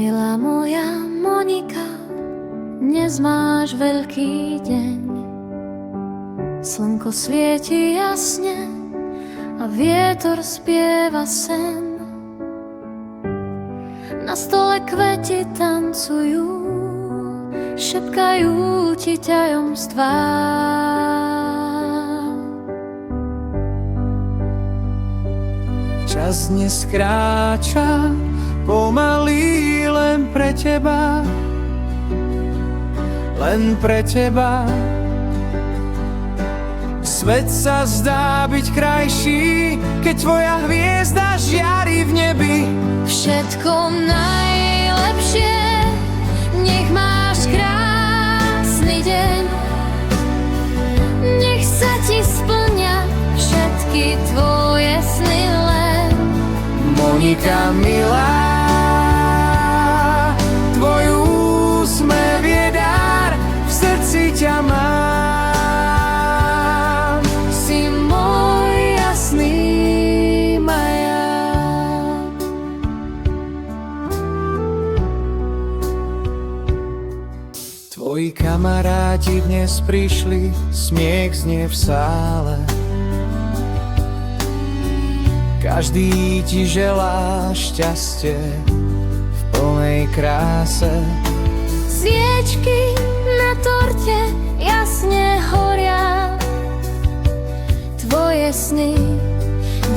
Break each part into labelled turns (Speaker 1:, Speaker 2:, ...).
Speaker 1: Milá moja Monika, dnes máš veľký deň. Slnko svieti jasne a vietor spieva sen. Na stole kvety tancujú, šepkajú ti tajomstvá.
Speaker 2: Čas dnes kráča pomaly len pre teba, len pre teba. Svet sa zdá byť krajší, keď tvoja hviezda žiari v nebi.
Speaker 1: Všetko najlepšie, nech máš krásny deň. Nech sa ti splňa všetky tvoje sny len.
Speaker 2: Monika milá, tvoj úsmev je dar, v srdci ťa mám.
Speaker 1: Si môj jasný maják.
Speaker 2: Tvoji kamaráti dnes prišli, smiech znie v sále. Každý ti želá šťastie v plnej kráse.
Speaker 1: Sviečky na torte jasne horia. Tvoje sny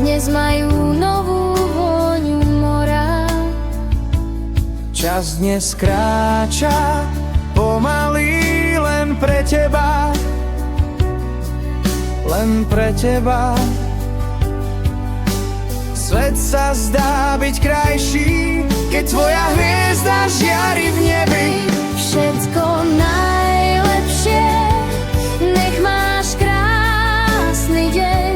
Speaker 1: dnes majú novú vôňu mora.
Speaker 2: Čas dnes kráča pomaly len pre teba, len pre teba. Svet sa zdá byť krajší, keď tvoja hviezda žiari v nebi.
Speaker 1: Všetko najlepšie, nech máš krásny deň.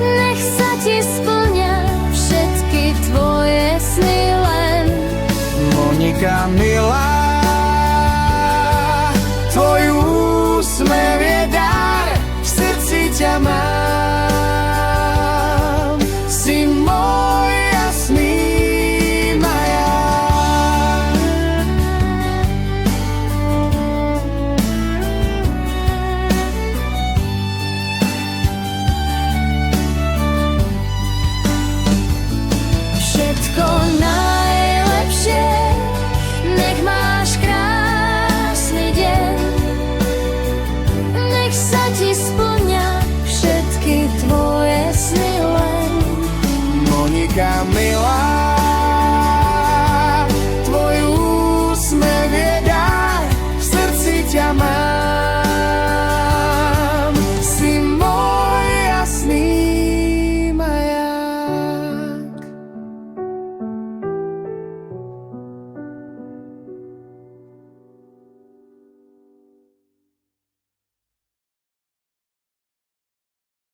Speaker 1: Nech sa ti splňa všetky tvoje sny len.
Speaker 2: Monika milá, tvoj úsmev je dar, v srdci ťa mám.